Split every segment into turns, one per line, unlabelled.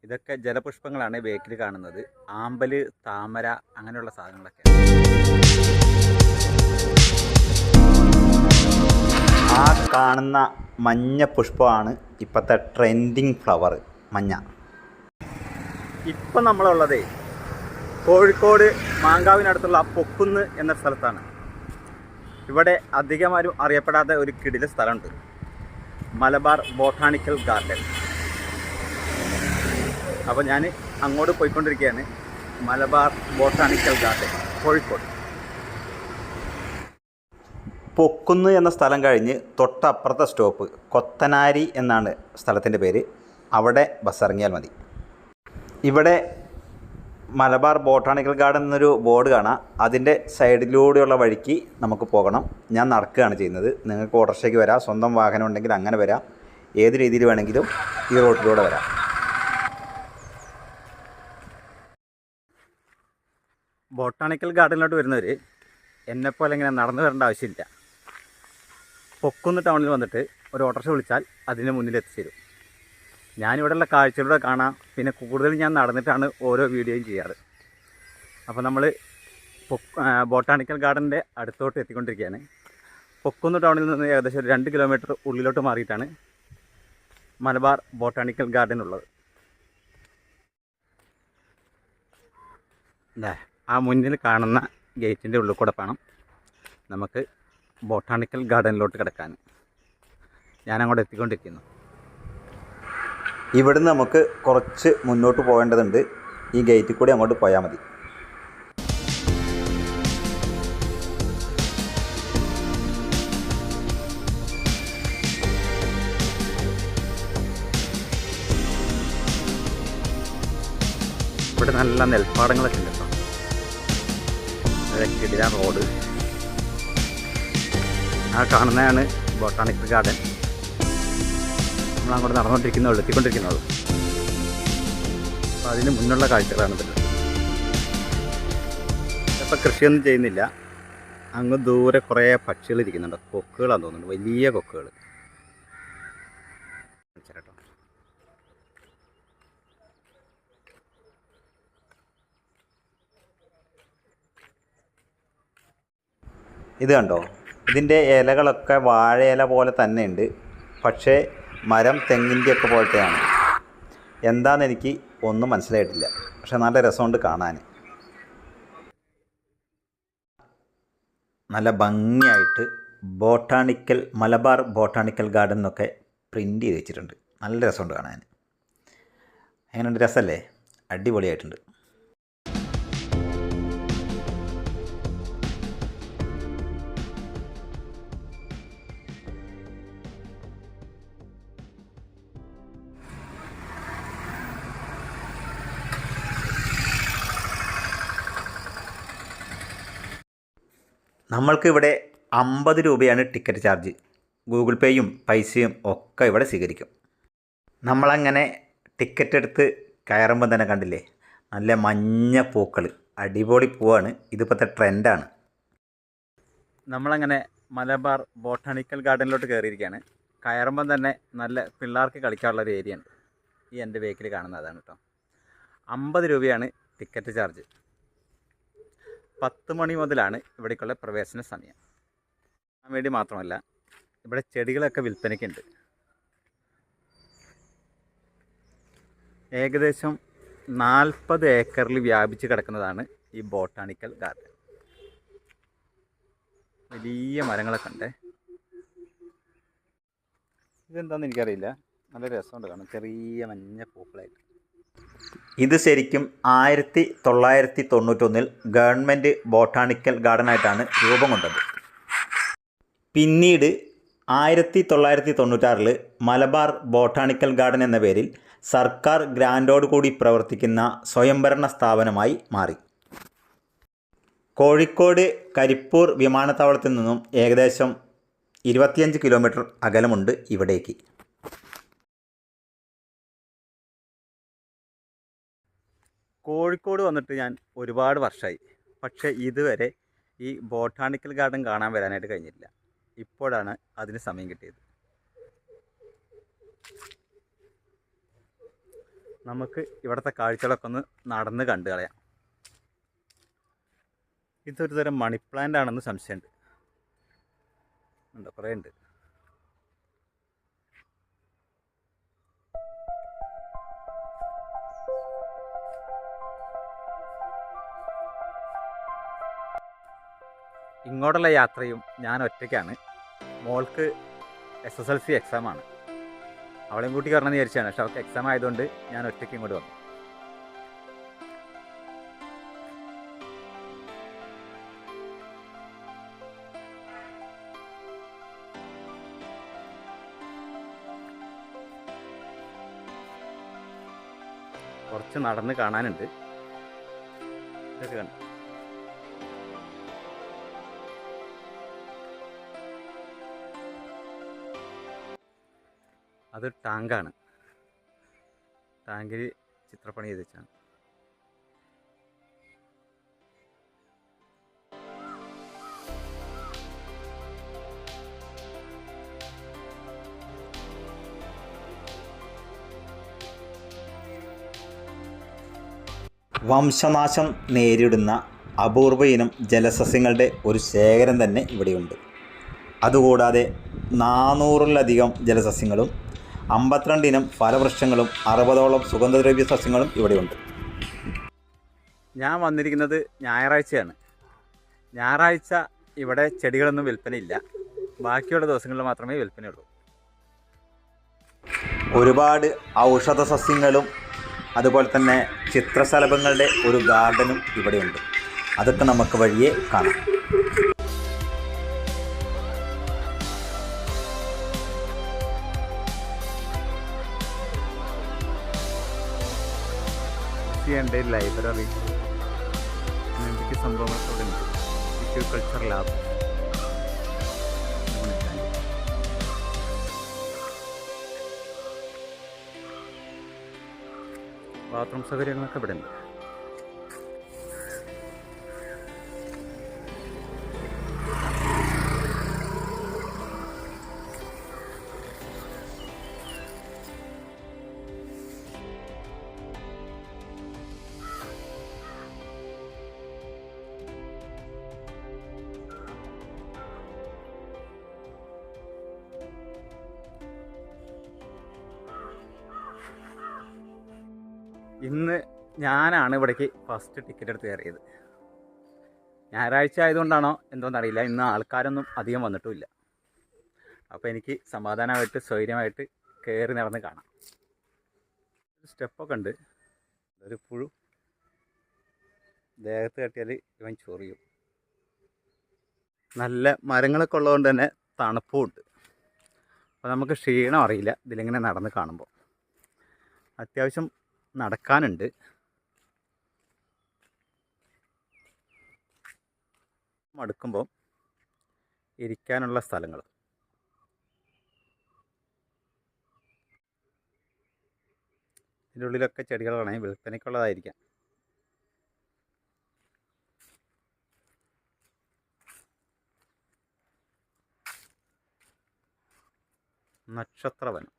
ഇതൊക്കെ ജലപുഷ്പങ്ങളാണ് ബേക്കിൽ കാണുന്നത്. ആമ്പല്, താമര അങ്ങനെയുള്ള സാധനങ്ങളൊക്കെ.
ആ കാണുന്ന മഞ്ഞ പുഷ്പമാണ് ഇപ്പോഴത്തെ ട്രെൻഡിങ് ഫ്ലവർ, മഞ്ഞ.
ഇപ്പം നമ്മളുള്ളത് കോഴിക്കോട് മാങ്കാവിനടുത്തുള്ള പൊക്കുന്ന് എന്ന സ്ഥലത്താണ്. ഇവിടെ അധികമാരും അറിയപ്പെടാത്ത ഒരു കിടില സ്ഥലമുണ്ട്, മലബാർ ബോട്ടാണിക്കൽ ഗാർഡൻ. അപ്പോൾ ഞാൻ അങ്ങോട്ട് പോയിക്കൊണ്ടിരിക്കുകയാണ്. Malabar botanical garden, Kozhikode.
പൊക്കുന്ന് എന്ന സ്ഥലം കഴിഞ്ഞ് തൊട്ടപ്പുറത്തെ സ്റ്റോപ്പ് കൊത്തനാരി എന്നാണ് സ്ഥലത്തിൻ്റെ പേര്. അവിടെ ബസ് ഇറങ്ങിയാൽ മതി. ഇവിടെ മലബാർ ബോട്ടാണിക്കൽ ഗാർഡൻ എന്നൊരു ബോർഡ് കാണാം. അതിൻ്റെ സൈഡിലൂടെയുള്ള വഴിക്ക് നമുക്ക് പോകണം. ഞാൻ നടക്കുകയാണ് ചെയ്യുന്നത്. നിങ്ങൾക്ക് ഓട്ടോറിക്ഷയ്ക്ക് വരാം, സ്വന്തം വാഹനം ഉണ്ടെങ്കിൽ അങ്ങനെ വരാം. ഏത് രീതിയിൽ വേണമെങ്കിലും ഈ റോട്ടിലൂടെ വരാം.
ബോട്ടാണിക്കൽ ഗാർഡനിലോട്ട് വരുന്നവർ എന്നെപ്പോലെ ഇങ്ങനെ നടന്നു വരേണ്ട ആവശ്യമില്ല. പൊക്കുന്ന് ടൗണിൽ വന്നിട്ട് ഒരു ഓട്ടോറിക്ഷ വിളിച്ചാൽ അതിന് മുന്നിൽ എത്തിച്ചേരും. ഞാനിവിടെയുള്ള കാഴ്ചകളിലൂടെ കാണാം. പിന്നെ കൂടുതൽ ഞാൻ നടന്നിട്ടാണ് ഓരോ വീഡിയോയും ചെയ്യാറ്. അപ്പോൾ നമ്മൾ ബോട്ടാണിക്കൽ ഗാർഡൻ്റെ അടുത്തോട്ട് എത്തിക്കൊണ്ടിരിക്കുകയാണ്. പൊക്കുന്ന് ടൗണിൽ നിന്ന് ഏകദേശം ഒരു 2 കിലോമീറ്റർ ഉള്ളിലോട്ട് മാറിയിട്ടാണ് മലബാർ ബോട്ടാണിക്കൽ ഗാർഡൻ ഉള്ളത്. ആ മുന്നിൽ കാണുന്ന ഗേറ്റിൻ്റെ ഉള്ളിൽ കൂടെ വേണം നമുക്ക് ബോട്ടാണിക്കൽ ഗാർഡനിലോട്ട് കിടക്കാൻ. ഞാനങ്ങോട്ട് എത്തിക്കൊണ്ടിരിക്കുന്നു.
ഇവിടുന്ന് നമുക്ക് കുറച്ച് മുന്നോട്ട് പോകേണ്ടതുണ്ട്. ഈ ഗേറ്റിൽ കൂടി അങ്ങോട്ട് പോയാൽ മതി.
ഇവിടെ നല്ല നെൽപ്പാടങ്ങളൊക്കെ ഉണ്ട് കേട്ടോ. കിടിലൻ റോഡ്. ആ കാണുന്നതാണ് ബോട്ടാണിക്കൽ ഗാർഡൻ. നമ്മളങ്ങോട്ട് നടന്നുകൊണ്ടിരിക്കുന്നത്, എത്തിക്കൊണ്ടിരിക്കുന്നത്. അപ്പോൾ അതിന് മുന്നുള്ള കാഴ്ചകളാണ് ഇത്. ഇപ്പോൾ കൃഷിയൊന്നും ചെയ്യുന്നില്ല. അങ്ങ് ദൂരെ കുറേ പക്ഷികൾ ഇരിക്കുന്നുണ്ട്. കൊക്കുകളാണെന്ന് തോന്നുന്നുണ്ട്, വലിയ കൊക്കുകൾ. കേട്ടോ,
ഇത് കണ്ടോ, ഇതിൻ്റെ ഇലകളൊക്കെ വാഴയില പോലെ തന്നെ ഉണ്ട്. പക്ഷേ മരം തെങ്ങിൻ്റെയൊക്കെ പോലത്തെയാണ്. എന്താണെന്ന് എനിക്ക് ഒന്നും മനസ്സിലായിട്ടില്ല. പക്ഷെ നല്ല രസമുണ്ട് കാണാൻ. നല്ല ഭംഗിയായിട്ട് മലബാർ ബോട്ടാണിക്കൽ ഗാർഡൻ എന്നൊക്കെ പ്രിൻ്റ് ചെയ്ത് വെച്ചിട്ടുണ്ട്. നല്ല രസമുണ്ട് കാണാൻ. എങ്ങനെയുണ്ട്? രസമല്ലേ? അടിപൊളിയായിട്ടുണ്ട്. നമ്മൾക്കിവിടെ 50 രൂപയാണ് ടിക്കറ്റ് ചാർജ്. ഗൂഗിൾ പേയും പൈസയും ഒക്കെ ഇവിടെ സ്വീകരിക്കും. നമ്മളങ്ങനെ ടിക്കറ്റ് എടുത്ത് കയറുമ്പോൾ തന്നെ കണ്ടില്ലേ, നല്ല മഞ്ഞ പൂക്കൾ. അടിപൊളി പൂവാണ്. ഇതിപ്പോഴത്തെ ട്രെൻഡാണ്.
നമ്മളങ്ങനെ മലബാർ ബോട്ടാണിക്കൽ ഗാർഡനിലോട്ട് കയറിയിരിക്കുകയാണ്. കയറുമ്പം തന്നെ നല്ല പിള്ളേർക്ക് കളിക്കാനുള്ള ഒരു ഏരിയ ഉണ്ട്. ഈ എൻ്റെ ബേക്കിൽ കാണുന്നതാണ് കേട്ടോ. 50 രൂപയാണ് ടിക്കറ്റ് ചാർജ്. 10 മണി മുതലാണ് ഇവിടേക്കുള്ള പ്രവേശന സമയം. അതിന് വേണ്ടി മാത്രമല്ല, ഇവിടെ ചെടികളൊക്കെ വിൽപ്പനയ്ക്കുണ്ട്. ഏകദേശം 40 ഏക്കറിൽ വ്യാപിച്ച് കിടക്കുന്നതാണ് ഈ ബോട്ടാണിക്കൽ ഗാർഡൻ. വലിയ മരങ്ങളൊക്കെ ഉണ്ട്. ഇതെന്താണെന്ന് എനിക്കറിയില്ല. നല്ല രസമുണ്ട് കാണാൻ, ചെറിയ മഞ്ഞ പൂക്കളായിട്ട്.
ഇത് ശരിക്കും 1991 ഗവൺമെൻറ് ബോട്ടാണിക്കൽ ഗാർഡനായിട്ടാണ് രൂപം കൊണ്ടത്. പിന്നീട് 1996 മലബാർ ബോട്ടാണിക്കൽ ഗാർഡൻ എന്ന പേരിൽ സർക്കാർ ഗ്രാൻറ്റോട് കൂടി പ്രവർത്തിക്കുന്ന സ്വയംഭരണ സ്ഥാപനമായി മാറി. കോഴിക്കോട് കരിപ്പൂർ വിമാനത്താവളത്തിൽ നിന്നും ഏകദേശം 25 കിലോമീറ്റർ അകലമുണ്ട് ഇവിടേക്ക്.
കോഴിക്കോട് വന്നിട്ട് ഞാൻ ഒരുപാട് വർഷമായി. പക്ഷേ ഇതുവരെ ഈ ബോട്ടാണിക്കൽ ഗാർഡൻ കാണാൻ വരാനായിട്ട് കഴിഞ്ഞില്ല. ഇപ്പോഴാണ് അതിന് സമയം കിട്ടിയത്. നമുക്ക് ഇവിടുത്തെ കാഴ്ചകളൊക്കെ ഒന്ന് നടന്ന് കണ്ടു കളയാം. ഇതൊരു തരം മണി പ്ലാന്റ് ആണെന്ന് സംശയമുണ്ട്. ഉണ്ടോ, കുറേ ഉണ്ട്. ഇങ്ങോട്ടുള്ള യാത്രയും ഞാൻ ഒറ്റയ്ക്കാണ്. മോൾക്ക് SSLC എക്സാമാണ്. അവളെയും കൂട്ടി കയറണമെന്ന് വിചാരിച്ചാണ്. പക്ഷെ അവൾക്ക് എക്സാം ആയതുകൊണ്ട് ഞാൻ ഒറ്റയ്ക്ക് ഇങ്ങോട്ട് വന്നു. കുറച്ച് നടന്ന് കാണാനുണ്ട്. ഇതൊക്കെ കണ്ടു. അത് ടാങ്കാണ്. ടാങ്കിൽ ചിത്രപ്പണി ചെയ്ത് വെച്ചാണ്.
വംശനാശം നേരിടുന്ന അപൂർവ ഇനം ജലസസ്യങ്ങളുടെ ഒരു ശേഖരം തന്നെ ഇവിടെയുണ്ട്. അതുകൂടാതെ 400-ലധികം ജലസസ്യങ്ങളും 52 ഇനം ഫലവൃക്ഷങ്ങളും 60ഓളം സുഗന്ധദ്രവ്യ സസ്യങ്ങളും ഇവിടെയുണ്ട്.
ഞാൻ വന്നിരിക്കുന്നത് ഞായറാഴ്ചയാണ്. ഞായറാഴ്ച ഇവിടെ ചെടികളൊന്നും വിൽപ്പനയില്ല. ബാക്കിയുള്ള ദിവസങ്ങളിൽ മാത്രമേ വിൽപ്പനയുള്ളൂ.
ഒരുപാട് ഔഷധ സസ്യങ്ങളും അതുപോലെ തന്നെ ചിത്രശലഭങ്ങളുടെ ഒരു ഗാർഡനും ഇവിടെയുണ്ട്. അതൊക്കെ നമുക്ക് വഴിയെ കാണാം.
ലൈബ്രറി എന്തൊക്കെ സംഭവങ്ങളൊക്കെ ഉണ്ട്. കൾച്ചർ ലാബ്, ബാത്റൂം സൗകര്യങ്ങളൊക്കെ ഇവിടെ ഉണ്ട്. ഇന്ന് ഞാനാണ് ഇവിടേക്ക് ഫസ്റ്റ് ടിക്കറ്റ് എടുത്ത് കയറിയത്. ഞായറാഴ്ച ആയതുകൊണ്ടാണോ എന്തോന്നറിയില്ല, ഇന്ന് ആൾക്കാരൊന്നും അധികം വന്നിട്ടുമില്ല. അപ്പോൾ എനിക്ക് സമാധാനമായിട്ട് സ്വൈര്യമായിട്ട് കയറി നടന്ന് കാണാം. സ്റ്റെപ്പൊക്കെ ഉണ്ട്. ഒരു പുഴു ദേഹത്ത് തട്ടിയാൽ ഇവൻ ചൊറിയും. നല്ല മരങ്ങളൊക്കെ ഉള്ളതുകൊണ്ട് തന്നെ തണുപ്പും ഉണ്ട്. അപ്പോൾ നമുക്ക് ക്ഷീണം അറിയില്ല ഇതിലിങ്ങനെ നടന്ന് കാണുമ്പോൾ. അത്യാവശ്യം നടക്കാനുണ്ട്. മടുക്കുമ്പോൾ ഇരിക്കാനുള്ള സ്ഥലങ്ങൾ. ഇതിൻ്റെ ഉള്ളിലൊക്കെ ചെടികളാണ്, വിൽപ്പനയ്ക്കുള്ളതായിരിക്കാം. നക്ഷത്രവനം.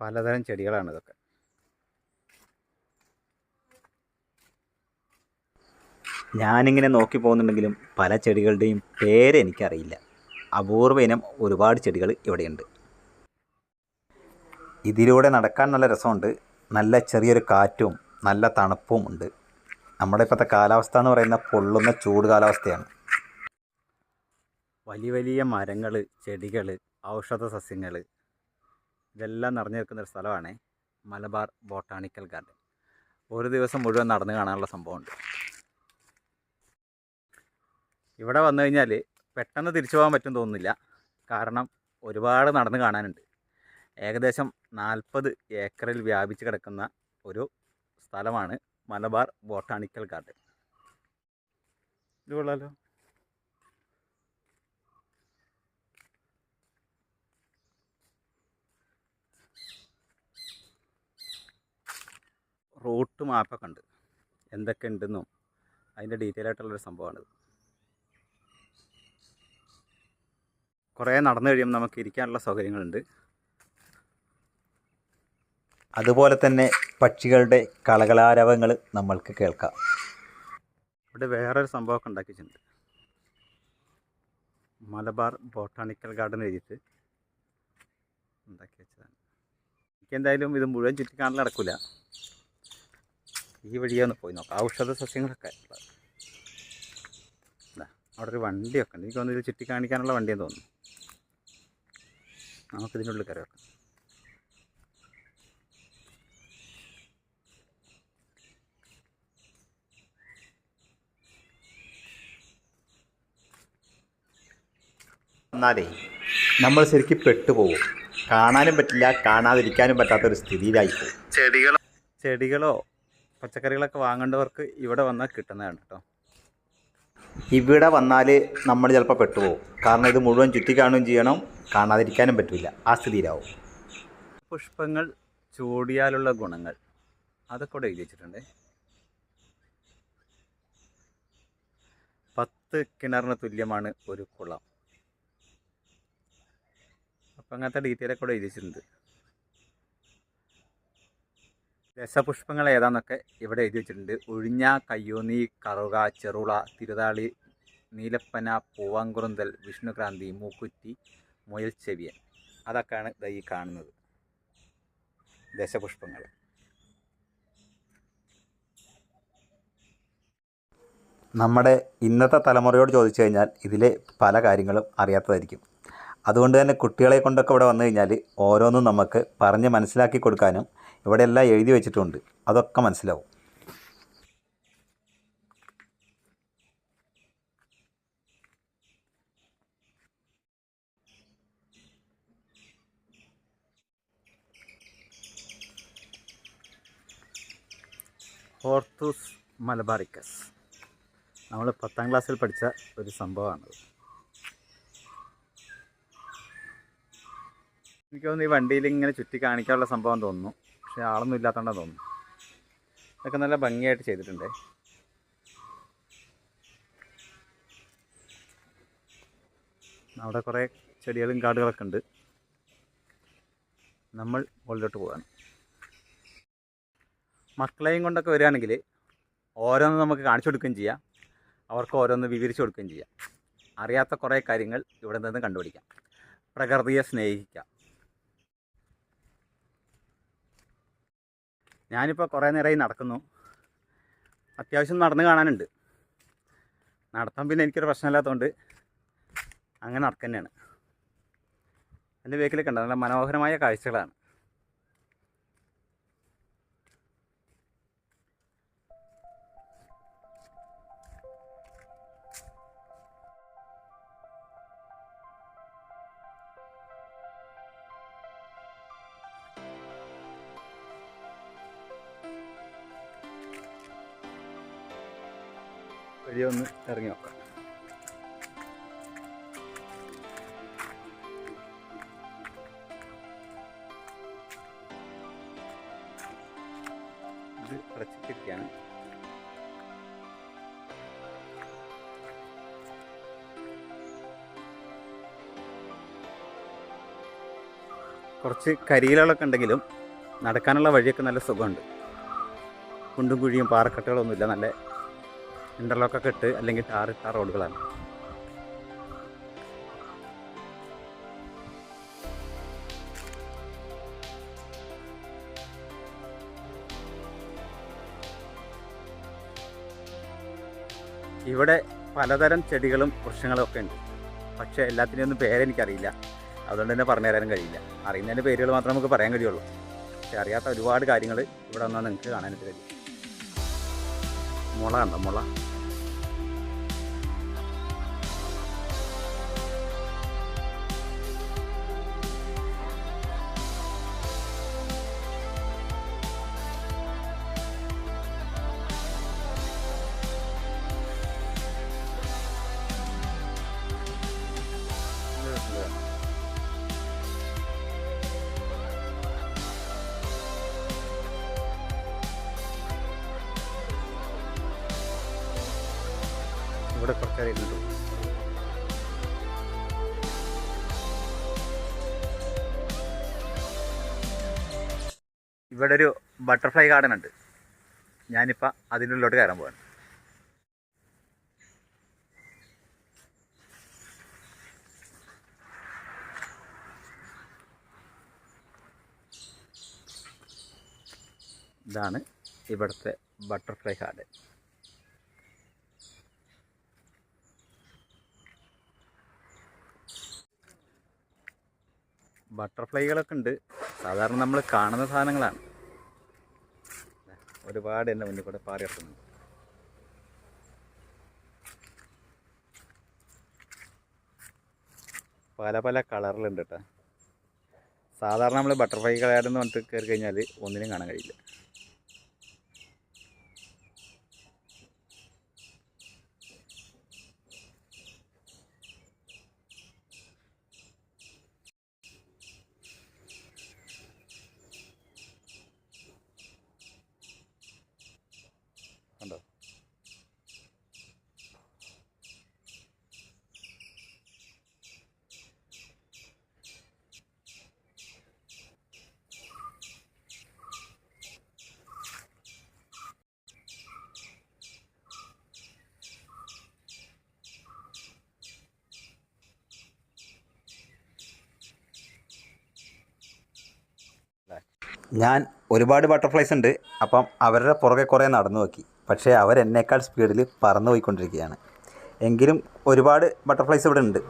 പലതരം ചെടികളാണ് ഇതൊക്കെ.
ഞാനിങ്ങനെ നോക്കി പോകുന്നുണ്ടെങ്കിലും പല ചെടികളുടെയും പേര് എനിക്കറിയില്ല. അപൂർവ ഇനം ഒരുപാട് ചെടികൾ ഇവിടെയുണ്ട്. ഇതിലൂടെ നടക്കാൻ നല്ല രസമുണ്ട്. നല്ല ചെറിയൊരു കാറ്റും നല്ല തണുപ്പും ഉണ്ട്. നമ്മുടെ ഇപ്പോഴത്തെ കാലാവസ്ഥ എന്ന് പറയുന്ന പൊള്ളുന്ന ചൂട് കാലാവസ്ഥയാണ്.
വലിയ വലിയ മരങ്ങൾ, ചെടികൾ, ഔഷധ സസ്യങ്ങൾ ഇതെല്ലാം നിറഞ്ഞു നിൽക്കുന്ന ഒരു സ്ഥലമാണ് മലബാർ ബോട്ടാണിക്കൽ ഗാർഡൻ. ഒരു ദിവസം മുഴുവൻ നടന്നു കാണാനുള്ള സംഭവമുണ്ട്. ഇവിടെ വന്നു കഴിഞ്ഞാൽ പെട്ടെന്ന് തിരിച്ചു പോകാൻ പറ്റും തോന്നുന്നില്ല. കാരണം ഒരുപാട് നടന്ന് കാണാനുണ്ട്. ഏകദേശം 40 ഏക്കറിൽ വ്യാപിച്ച് കിടക്കുന്ന ഒരു സ്ഥലമാണ് മലബാർ ബോട്ടാണിക്കൽ ഗാർഡൻ. ഇത് കൊള്ളാലോ. റൂട്ട് മാപ്പൊക്കെ ഉണ്ട്, എന്തൊക്കെ ഉണ്ടെന്നും അതിൻ്റെ ഡീറ്റെയിൽ ആയിട്ടുള്ളൊരു സംഭവമാണിത്. കുറേ നടന്നു കഴിയുമ്പോൾ നമുക്ക് ഇരിക്കാനുള്ള സൗകര്യങ്ങളുണ്ട്.
അതുപോലെ തന്നെ പക്ഷികളുടെ കളകളാരവങ്ങൾ നമ്മൾക്ക് കേൾക്കാം.
ഇവിടെ വേറൊരു സംഭവമൊക്കെ ഉണ്ടാക്കി വെച്ചിട്ടുണ്ട്. മലബാർ ബോട്ടാണിക്കൽ ഗാർഡൻ എഴുതിയിട്ട് ഉണ്ടാക്കി വെച്ചതാണ്. എനിക്കെന്തായാലും ഇത് മുഴുവൻ ചുറ്റിക്കാണൽ നടക്കില്ല. ഈ വഴിയെ ഒന്ന് പോയി നോക്കാം. ഔഷധ സസ്യങ്ങളൊക്കെ ഉള്ളത്. അവിടെ ഒരു വണ്ടിയൊക്കെ ഉണ്ട്. എനിക്ക് തോന്നുന്നു ഇത് ചുറ്റിക്കാണിക്കാനുള്ള വണ്ടിയെന്ന് തോന്നുന്നു. നമുക്കിതിനുള്ളിൽ കയറി വെക്കാം.
എന്നാലേ നമ്മൾ ശരിക്കും പെട്ടുപോകും. കാണാനും പറ്റില്ല, കാണാതിരിക്കാനും പറ്റാത്തൊരു സ്ഥിതിയിലായിപ്പോകും.
ചെടികളോ പച്ചക്കറികളൊക്കെ വാങ്ങേണ്ടവർക്ക് ഇവിടെ വന്നാൽ കിട്ടുന്നതാണ് കേട്ടോ.
ഇവിടെ വന്നാൽ നമ്മൾ ചിലപ്പോൾ പെട്ടുപോകും. കാരണം ഇത് മുഴുവൻ ചുറ്റി കാണുകയും ചെയ്യണം, കാണാതിരിക്കാനും പറ്റില്ല. ആ സ്ഥിതിയിലാവും.
പുഷ്പങ്ങൾ ചൂടിയാലുള്ള ഗുണങ്ങൾ അതൊക്കെ ഇവിടെ എഴുതി വെച്ചിട്ടുണ്ട്. 10 കിണറിന് തുല്യമാണ് ഒരു കുളം. അപ്പം അങ്ങനത്തെ ഡീറ്റെയിലൊക്കെ ഇവിടെ എഴുതി വെച്ചിട്ടുണ്ട്. രസപുഷ്പങ്ങൾ ഏതാന്നൊക്കെ ഇവിടെ എഴുതി വെച്ചിട്ടുണ്ട്. ഉഴിഞ്ഞ, കയ്യോന്നി, കറുക, ചെറുള, തിരുതാളി, നീലപ്പന, പൂവാങ്കുറുന്തൽ, വിഷ്ണുക്രാന്തി, മൂക്കുറ്റി, മുയൽ ചെവിയൻ. അതൊക്കെയാണ് ഈ കാണുന്നത് ദശപുഷ്പങ്ങൾ.
നമ്മുടെ ഇന്നത്തെ തലമുറയോട് ചോദിച്ചു കഴിഞ്ഞാൽ ഇതിലെ പല കാര്യങ്ങളും അറിയാത്തതായിരിക്കും. അതുകൊണ്ട് തന്നെ കുട്ടികളെ കൊണ്ടൊക്കെ ഇവിടെ വന്നു കഴിഞ്ഞാൽ ഓരോന്നും നമുക്ക് പറഞ്ഞ് മനസ്സിലാക്കി കൊടുക്കാനും ഇവിടെ എല്ലാം എഴുതി വെച്ചിട്ടുണ്ട്. അതൊക്കെ മനസ്സിലാവും.
ഹോർത്തൂസ് മലബാറിക്കസ് നമ്മൾ 10ാം ക്ലാസ്സിൽ പഠിച്ച ഒരു സംഭവമാണത്. എനിക്ക് തോന്നുന്നു ഈ വണ്ടിയിൽ ഇങ്ങനെ ചുറ്റി കാണിക്കാനുള്ള സംഭവം തോന്നുന്നു. പക്ഷേ ആളൊന്നും ഇല്ലാത്തതുകൊണ്ടാണ് തോന്നുന്നു. ഇതൊക്കെ നല്ല ഭംഗിയായിട്ട് ചെയ്തിട്ടുണ്ട്. അവിടെ കുറേ ചെടികളും കാടുകളൊക്കെ ഉണ്ട്. നമ്മൾ മുകളിലോട്ട് പോകാൻ മക്കളെയും കൊണ്ടൊക്കെ വരികയാണെങ്കിൽ ഓരോന്ന് നമുക്ക് കാണിച്ചു കൊടുക്കുകയും ചെയ്യാം, അവർക്ക് ഓരോന്ന് വിവരിച്ചു കൊടുക്കുകയും ചെയ്യാം. അറിയാത്ത കുറേ കാര്യങ്ങൾ ഇവിടെ നിന്ന് കണ്ടുപിടിക്കാം. പ്രകൃതിയെ സ്നേഹിക്കാം. ഞാനിപ്പോൾ കുറേ നേരമായി നടക്കുന്നു. അത്യാവശ്യം നടന്ന് കാണാനുണ്ട്. നടത്താൻ പിന്നെ എനിക്കൊരു പ്രശ്നമില്ലാത്തതുകൊണ്ട് അങ്ങനെ നടക്കുന്നതാണ്. എൻ്റെ ബേക്കിലൊക്കെ ഉണ്ട് നല്ല മനോഹരമായ കാഴ്ചകളാണ്. വഴിയൊന്ന് ഇറങ്ങി നോക്കാം. ഇത് അടച്ചിട്ടിരിക്കുകയാണ്. കുറച്ച് കരിയിലകളൊക്കെ ഉണ്ടെങ്കിലും നടക്കാനുള്ള വഴിയൊക്കെ നല്ല സുഖമുണ്ട്. കുണ്ടും കുഴിയും പാറക്കെട്ടുകളൊന്നുമില്ല. നല്ല ഇൻ്റർലോക്കൊക്കെ ഇട്ട് അല്ലെങ്കിൽ ടാറിട്ട റോഡുകളാണ്. ഇവിടെ പലതരം ചെടികളും വൃക്ഷങ്ങളും ഒക്കെ ഉണ്ട്. പക്ഷേ എല്ലാത്തിനും ഒന്നും പേരെനിക്കറിയില്ല. അതുകൊണ്ട് തന്നെ പറഞ്ഞു തരാനും കഴിയില്ല. അറിയുന്നതിൻ്റെ പേരുകൾ മാത്രമേ നമുക്ക് പറയാൻ കഴിയുള്ളൂ. പക്ഷെ അറിയാത്ത ഒരുപാട് കാര്യങ്ങൾ ഇവിടെ വന്നാൽ നിങ്ങൾക്ക് കാണാനായിട്ട് കഴിയും. മുള ഉണ്ടോ? മുള ഇവിടെ കുറച്ചേരം ഇരുന്നിട്ടു. ഇവിടെ ഒരു ബട്ടർഫ്ലൈ ഗാർഡൻ ഉണ്ട്. ഞാനിപ്പോൾ അതിൻ്റെ ഉള്ളിലോട്ട് കയറാൻ പോവാണ്. ഇതാണ് ഇവിടുത്തെ ബട്ടർഫ്ലൈ ഗാർഡൻ. ബട്ടർഫ്ലൈകളൊക്കെ ഉണ്ട്. സാധാരണ നമ്മൾ കാണുന്ന സാധനങ്ങളാണ്. ഒരുപാട് എൻ്റെ മുന്നിൽ കൂടെ പാറി ഇറക്കുന്നുണ്ട്. പല പല കളറിലുണ്ട് കേട്ടോ. സാധാരണ നമ്മൾ ബട്ടർഫ്ലൈ ഗാർഡൻ എന്ന് പറഞ്ഞിട്ട് കയറി കഴിഞ്ഞാൽ ഒന്നിനും കാണാൻ കഴിയില്ല. കണ്ടോ?
ഞാൻ ഒരുപാട് ബട്ടർഫ്ലൈസ് ഉണ്ട്. അപ്പം അവരുടെ പുറകെ കുറേ നടന്നു നോക്കി. പക്ഷേ അവരെന്നേക്കാൾ സ്പീഡിൽ പറന്നു പോയിക്കൊണ്ടിരിക്കുകയാണ്. എങ്കിലും ഒരുപാട് ബട്ടർഫ്ലൈസ് ഇവിടെ ഉണ്ട്.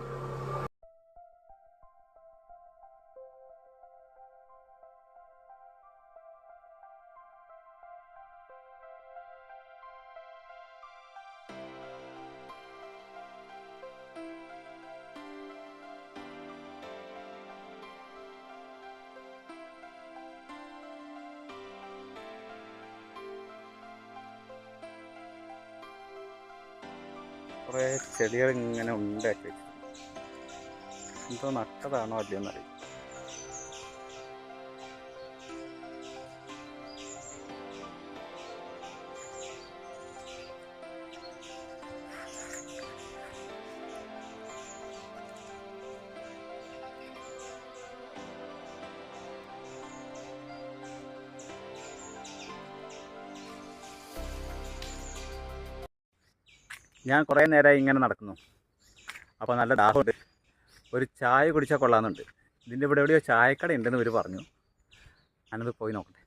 കുറേ ചെടികൾ ഇങ്ങനെ ഉണ്ടാക്കി വെച്ചിട്ടുണ്ട്. എന്തോ നട്ടതാണോ അല്ലയോ എന്നറിയില്ല. ഞാൻ കുറേ നേരമായി ഇങ്ങനെ നടക്കുന്നു. അപ്പോൾ നല്ല ദാഹമുണ്ട്. ഒരു ചായ കുടിച്ചാൽ കൊള്ളാമെന്നുണ്ട്. ഇതിൻ്റെ ഇവിടെ എവിടെയോ ചായക്കട ഉണ്ടെന്ന് ഇവർ പറഞ്ഞു. ഞാനത് പോയി നോക്കട്ടെ.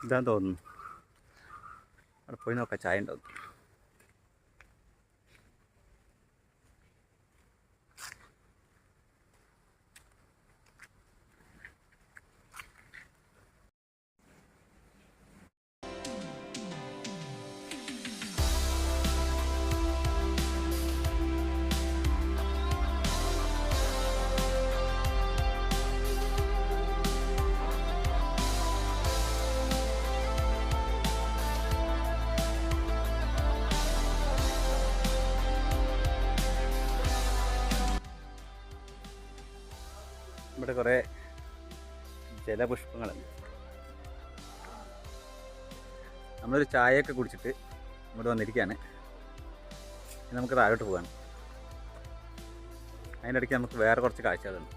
ഇതാന്ന് തോന്നുന്നു. അവിടെ പോയി നോക്കാം ചായ ഉണ്ടോ. ഇവിടെ കുറേ ജലപുഷ്പങ്ങളുണ്ട്. നമ്മളൊരു ചായയൊക്കെ കുടിച്ചിട്ട് ഇങ്ങോട്ട് വന്നിരിക്കുകയാണ്. നമുക്ക് താഴോട്ട് പോകാണ്. അതിനിടയ്ക്ക് നമുക്ക് വേറെ കുറച്ച് കാഴ്ചകളുണ്ട്.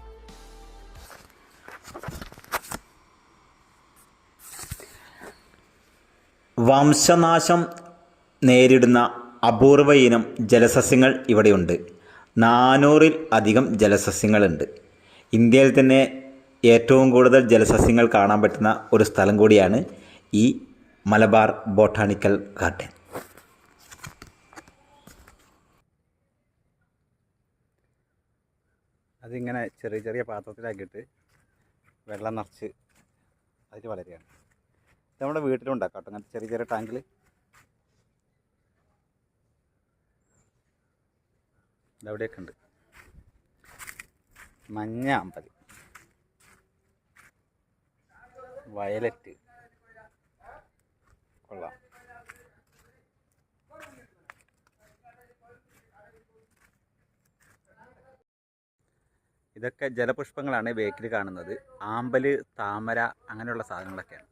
വംശനാശം നേരിടുന്ന അപൂർവ ഇനം ജലസസ്യങ്ങൾ ഇവിടെയുണ്ട്. 400-ൽ അധികം ജലസസ്യങ്ങളുണ്ട്. ഇന്ത്യയിൽ തന്നെ ഏറ്റവും കൂടുതൽ ജലസസ്യങ്ങൾ കാണാൻ പറ്റുന്ന ഒരു സ്ഥലം കൂടിയാണ് ഈ മലബാർ ബോട്ടാണിക്കൽ ഗാർഡൻ.
അതിങ്ങനെ ചെറിയ ചെറിയ പാത്രത്തിലാക്കിയിട്ട് വെള്ളം നിറച്ച് അതിൽ വളരുകയാണ്. ഇത് നമ്മുടെ വീട്ടിലുണ്ടാക്കാം കേട്ടോ. അങ്ങനത്തെ ചെറിയ ചെറിയ ടാങ്കിൽ. ഇതവിടെയൊക്കെ ഉണ്ട്. മഞ്ഞ അമ്പലി, വയലറ്റ്, കൊള്ളാം. ഇതൊക്കെ ജലപുഷ്പങ്ങളാണ് ബേക്കിൽ കാണുന്നത്. ആമ്പല്, താമര അങ്ങനെയുള്ള സാധനങ്ങളൊക്കെയാണ്.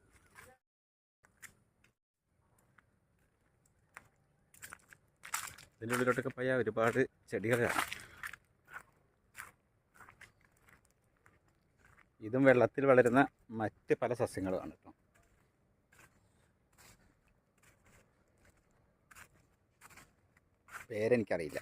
ഇതിൻ്റെ ഉള്ളിലോട്ടൊക്കെ പോയാൽ ഒരുപാട് ചെടികൾ കാണാം. ഇതും വെള്ളത്തിൽ വളരുന്ന മറ്റ് പല സസ്യങ്ങളുമാണ് കേട്ടോ. പേരെനിക്കറിയില്ല.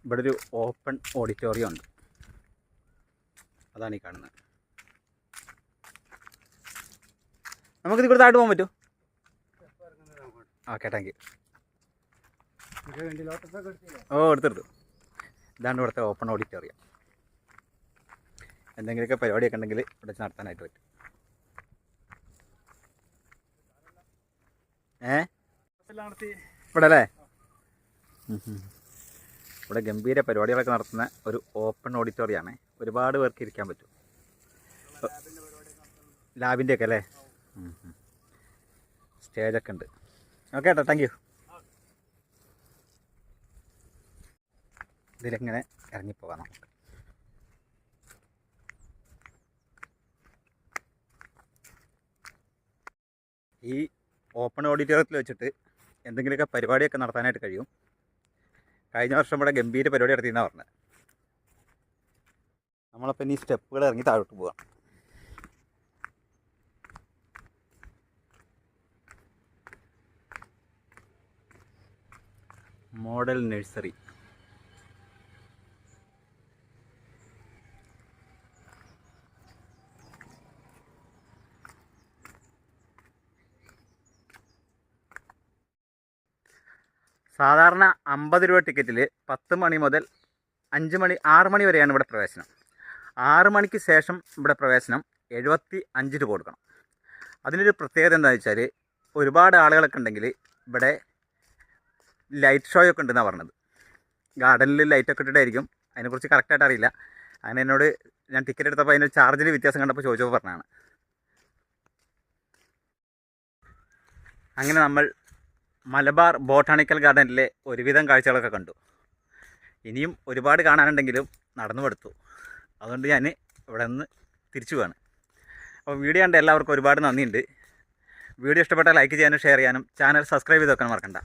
ഇവിടെ ഒരു ഓപ്പൺ ഓഡിറ്റോറിയം ഉണ്ട്, അതാണ് ഈ കാണുന്നത്. നമുക്കിത് കൂടെ താഴോട്ട് പോകാൻ പറ്റുമോ? Okay, thank you. ഓ, എടുത്തെടുത്തു. ഇതാണ് ഇവിടുത്തെ ഓപ്പൺ ഓഡിറ്റോറിയം. എന്തെങ്കിലുമൊക്കെ പരിപാടിയൊക്കെ ഉണ്ടെങ്കിൽ ഇവിടെ നടത്താനായിട്ട് പറ്റും. ഇവിടെ അല്ലേ? ഇവിടെ ഗംഭീര പരിപാടികളൊക്കെ നടത്തുന്ന ഒരു ഓപ്പൺ ഓഡിറ്റോറിയമാണ്. ഒരുപാട് പേർക്ക് ഇരിക്കാൻ പറ്റും. ലാബിൻ്റെയൊക്കെ അല്ലേ? സ്റ്റേജൊക്കെ ഉണ്ട്. ഓക്കെ ഏട്ടാ, താങ്ക് യു. ഇതിലെങ്ങനെ ഇറങ്ങിപ്പോകാം നമുക്ക്. ഈ ഓപ്പൺ ഓഡിറ്റോറിയത്തിൽ വെച്ചിട്ട് എന്തെങ്കിലുമൊക്കെ പരിപാടിയൊക്കെ നടത്താനായിട്ട് കഴിയും. കഴിഞ്ഞ വർഷം ഇവിടെ ഗംഭീര പരിപാടി നടത്തിയെന്നാണ് പറഞ്ഞത്. നമ്മളപ്പോൾ ഇനി സ്റ്റെപ്പുകൾ ഇറങ്ങി താഴോട്ട് പോവാം. Model nursery. സാധാരണ 50 രൂപ ടിക്കറ്റിൽ 10 മണി മുതൽ 6 മണി വരെയാണ് ഇവിടെ പ്രവേശനം. 6 മണിക്ക് ശേഷം ഇവിടെ പ്രവേശനം 75 രൂപ കൊടുക്കണം. അതിനൊരു പ്രത്യേകത എന്താണെന്ന് വെച്ചാൽ, ഒരുപാട് ആളുകളൊക്കെ ഉണ്ടെങ്കിൽ ഇവിടെ ലൈറ്റ് ഷോ ഒക്കെ ഉണ്ടെന്നാണ് പറഞ്ഞത്. ഗാർഡനിൽ ലൈറ്റൊക്കെ ഇട്ടിട്ടായിരിക്കും. അതിനെക്കുറിച്ച് കറക്റ്റായിട്ട് അറിയില്ല. അങ്ങനെ എന്നോട് ഞാൻ ടിക്കറ്റ് എടുത്തപ്പോൾ അതിൻ്റെ ചാർജിൽ വ്യത്യാസം കണ്ടപ്പോൾ ചോദിച്ചപ്പോൾ പറഞ്ഞതാണ്. അങ്ങനെ നമ്മൾ മലബാർ ബോട്ടാണിക്കൽ ഗാർഡനിലെ ഒരുവിധം കാഴ്ചകളൊക്കെ കണ്ടു. ഇനിയും ഒരുപാട് കാണാനുണ്ടെങ്കിലും നടന്നു മടുത്തു. അതുകൊണ്ട് ഞാൻ ഇവിടെ നിന്ന് തിരിച്ചു പോവാണ്. അപ്പോൾ വീഡിയോ കണ്ട എല്ലാവർക്കും ഒരുപാട് നന്ദിയുണ്ട്. വീഡിയോ ഇഷ്ടപ്പെട്ടാൽ ലൈക്ക് ചെയ്യാനും ഷെയർ ചെയ്യാനും ചാനൽ സബ്സ്ക്രൈബ് ചെയ്ത് വെക്കാൻ മറക്കണ്ട.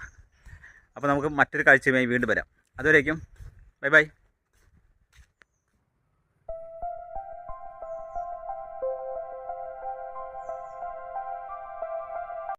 അപ്പോൾ നമുക്ക് മറ്റൊരു കാഴ്ചയുമായി വീണ്ടും വരാം. അതുവരേക്കും ബൈ ബൈ.